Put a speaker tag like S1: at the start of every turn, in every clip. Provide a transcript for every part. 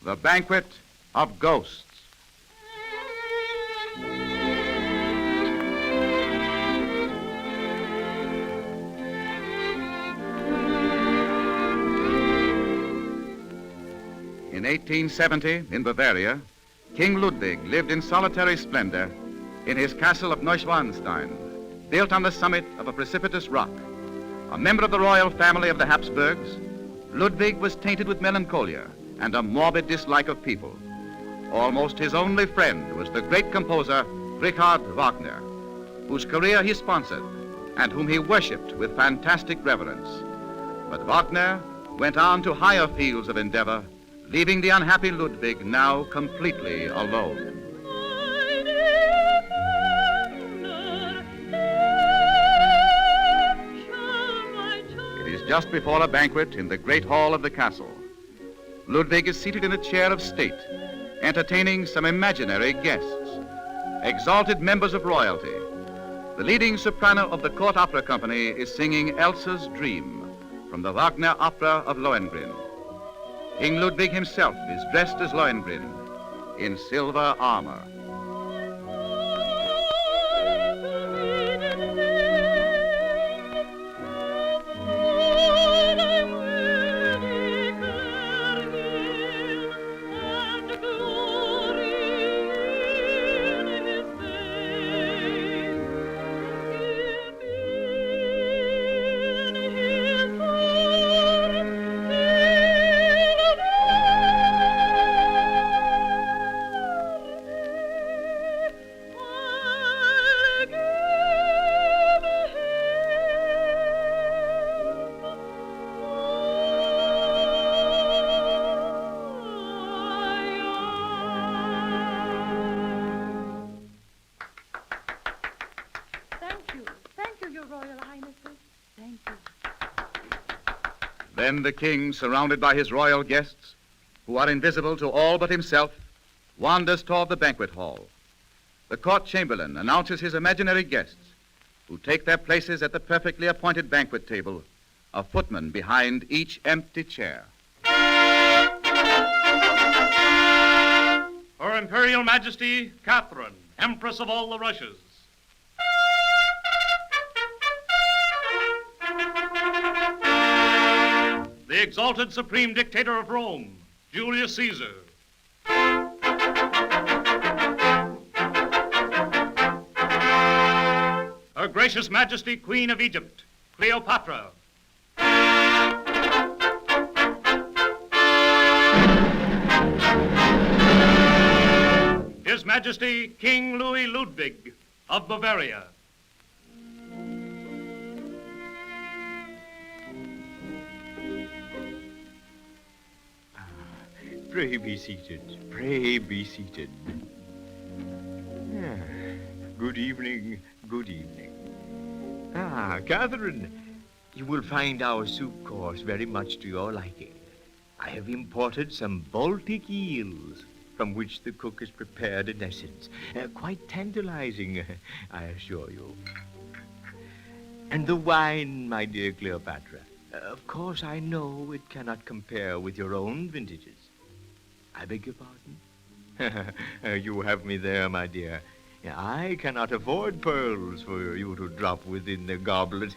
S1: The Banquet of Ghosts. In 1870, in Bavaria, King Ludwig lived in solitary splendor in his castle of Neuschwanstein, built on the summit of a precipitous rock. A member of the royal family of the Habsburgs, Ludwig was tainted with melancholia and a morbid dislike of people. Almost his only friend was the great composer Richard Wagner, whose career he sponsored and whom he worshipped with fantastic reverence. But Wagner went on to higher fields of endeavor, leaving the unhappy Ludwig now completely alone. It is just before a banquet in the great hall of the castle. Ludwig is seated in a chair of state, entertaining some imaginary guests, exalted members of royalty. The leading soprano of the court opera company is singing Elsa's Dream from the Wagner opera of Lohengrin. King Ludwig himself is dressed as Lohengrin in silver armor. Then the king, surrounded by his royal guests, who are invisible to all but himself, wanders toward the banquet hall. The court chamberlain announces his imaginary guests, who take their places at the perfectly appointed banquet table, a footman behind each empty chair.
S2: Her Imperial Majesty, Catherine, Empress of all the Russias. The exalted Supreme Dictator of Rome, Julius Caesar. Her Gracious Majesty, Queen of Egypt, Cleopatra. His Majesty, King Louis Ludwig of Bavaria.
S3: Pray be seated. Pray be seated. Good evening. Good evening. Catherine, you will find our soup course very much to your liking. I have imported some Baltic eels, from which the cook has prepared an essence. Quite tantalizing, I assure you. And the wine, my dear Cleopatra. Of course, I know it cannot compare with your own vintages. I beg your pardon? You have me there, my dear. I cannot afford pearls for you to drop within the goblet.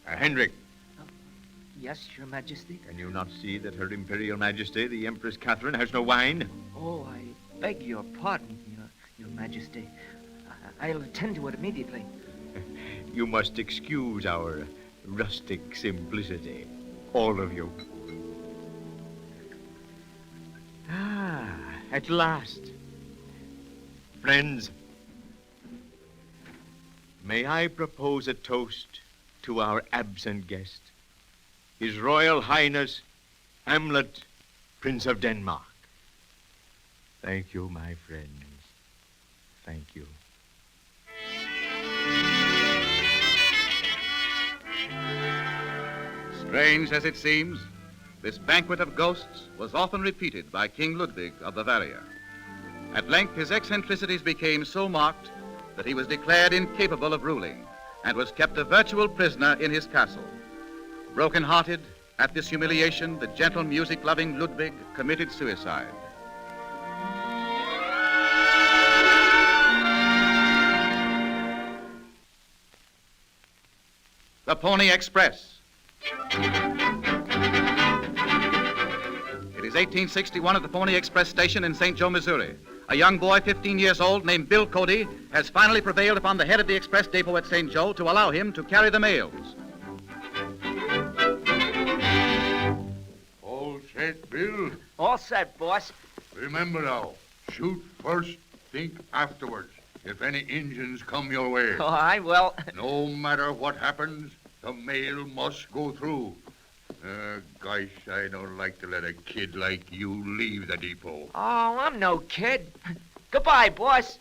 S3: Hendrik.
S4: Yes, Your Majesty?
S3: Can you not see that Her Imperial Majesty, the Empress Catherine, has no wine?
S4: Oh, I beg your pardon, Your Majesty. I'll attend to it immediately.
S3: You must excuse our rustic simplicity, all of you. At last. Friends, may I propose a toast to our absent guest, His Royal Highness Hamlet, Prince of Denmark. Thank you, my friends. Thank you.
S1: Strange as it seems, this banquet of ghosts was often repeated by King Ludwig of Bavaria. At length, his eccentricities became so marked that he was declared incapable of ruling and was kept a virtual prisoner in his castle. Broken-hearted, At this humiliation, the gentle music-loving Ludwig committed suicide. The Pony Express. It is 1861 at the Pony Express station in St. Joe, Missouri. A young boy, 15 years old, named Bill Cody, has finally prevailed upon the head of the express depot at St. Joe to allow him to carry the mails.
S5: All set, Bill?
S4: All set, boss.
S5: Remember now, shoot first, think afterwards. If any Injuns come your way.
S4: Oh, I will.
S5: No matter what happens, the mail must go through. Gosh, I don't like to let a kid like you leave the depot.
S4: Oh, I'm no kid. Goodbye, boss.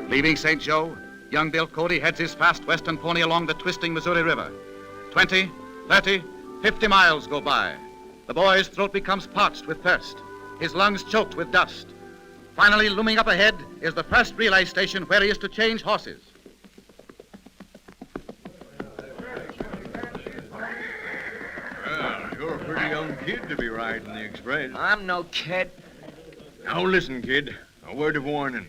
S1: Leaving St. Joe, young Bill Cody heads his fast western pony along the twisting Missouri River. 20, 30, 50 miles go by. The boy's throat becomes parched with thirst, his lungs choked with dust. Finally, looming up ahead is the first relay station where he is to change horses.
S3: Well, you're a pretty young kid to be riding the express.
S4: I'm no kid.
S3: Now listen, kid. A word of warning.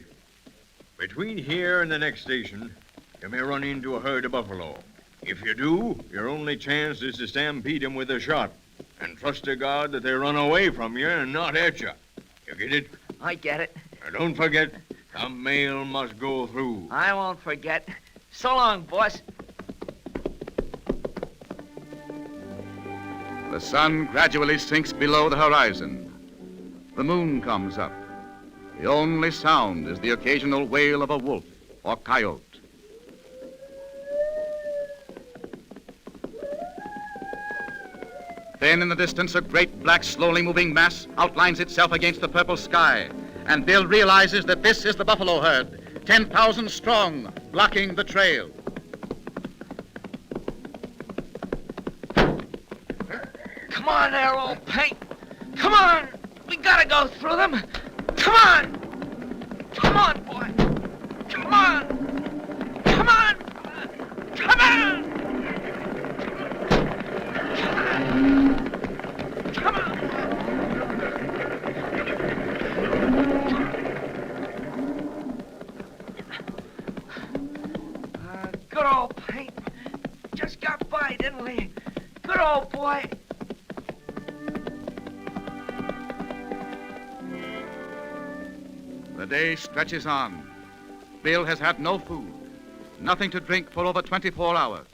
S3: Between here and the next station, you may run into a herd of buffalo. If you do, your only chance is to stampede them with a shot. And trust to God that they run away from you and not at you. You get it?
S4: I get it.
S3: And don't forget, the mail must go through.
S4: I won't forget. So long, boss.
S1: The sun gradually sinks below the horizon. The moon comes up. The only sound is the occasional wail of a wolf or coyote. Then in the distance, a great black, slowly moving mass outlines itself against the purple sky. And Bill realizes that this is the buffalo herd, 10,000 strong, blocking the trail.
S4: Come on there, old paint. Come on. We gotta go through them. Come on. Come on, boy. Come on. Come on. Come on. Come on. Good old paint. Just got by, didn't we? Good old boy.
S1: The day stretches on. Bill has had no food, nothing to drink for over 24 hours.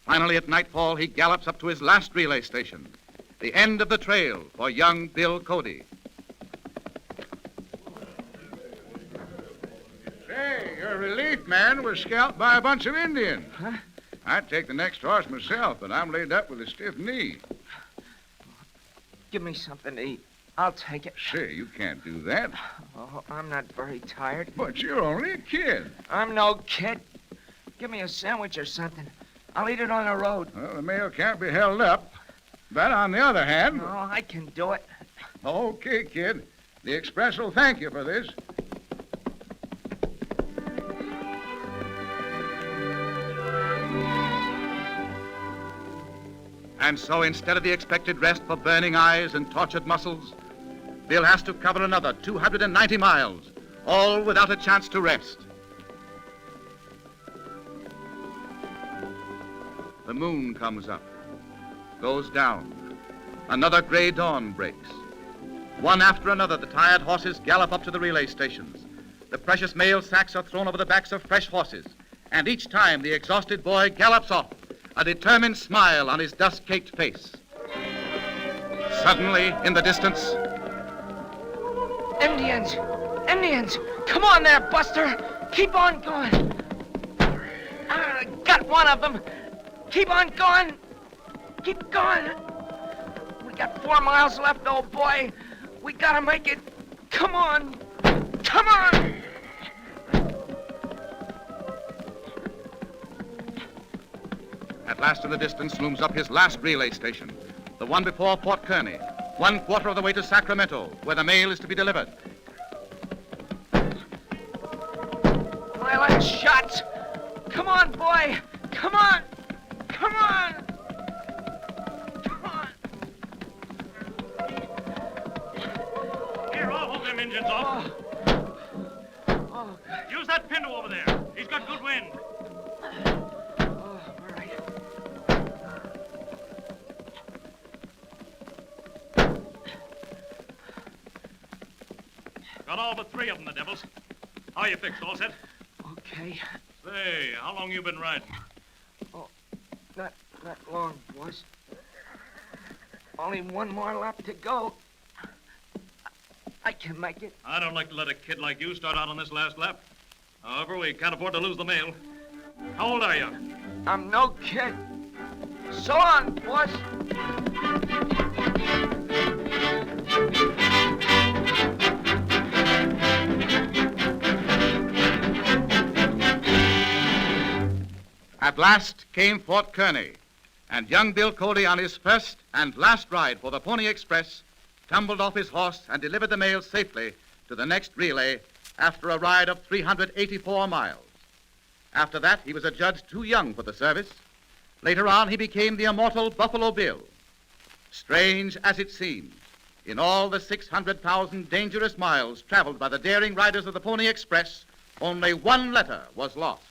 S1: Finally, at nightfall, he gallops up to his last relay station, the end of the trail for young Bill Cody.
S5: Say, your relief man was scalped by a bunch of Indians.
S4: Huh?
S5: I'd take the next horse myself, but I'm laid up with a stiff knee.
S4: Give me something to eat. I'll take it.
S5: Say, you can't do that.
S4: Oh, I'm not very tired.
S5: But you're only a kid.
S4: I'm no kid. Give me a sandwich or something. I'll eat it on the road.
S5: Well, the mail can't be held up. But on the other hand...
S4: No, I can do it.
S5: Okay, kid. The Express will thank you for this.
S1: And so instead of the expected rest for burning eyes and tortured muscles, Bill has to cover another 290 miles, all without a chance to rest. The moon comes up, goes down. Another gray dawn breaks. One after another, the tired horses gallop up to the relay stations. The precious mail sacks are thrown over the backs of fresh horses, and each time the exhausted boy gallops off, a determined smile on his dust-caked face. Suddenly, in the distance...
S4: Indians! Indians! Come on there, Buster! Keep on going! Got one of them! Keep on going! Keep going! We got 4 miles left, old boy! We gotta make it! Come on! Come on!
S1: At last in the distance looms up his last relay station, the one before Fort Kearny, 1/4 of the way to Sacramento, where the mail is to be delivered.
S4: Well, Come on, boy. Come on. Come on. Come on.
S2: Here, I'll hold them engines off.
S4: Oh, God.
S2: Use that pinto over there. He's got good wind.
S4: Oh, all right.
S2: Got all but 3 of them, the devils. How you fixed? All set?
S4: Okay.
S2: Say, how long you been riding?
S4: Not long, boss. Only one more lap to go. I can make it.
S2: I don't like to let a kid like you start out on this last lap. However, we can't afford to lose the mail. How old are you?
S4: I'm no kid. So long, boss.
S1: At last came Fort Kearney, and young Bill Cody, on his first and last ride for the Pony Express, tumbled off his horse and delivered the mail safely to the next relay after a ride of 384 miles. After that, he was adjudged too young for the service. Later on, he became the immortal Buffalo Bill. Strange as it seems, in all the 600,000 dangerous miles traveled by the daring riders of the Pony Express, only one letter was lost.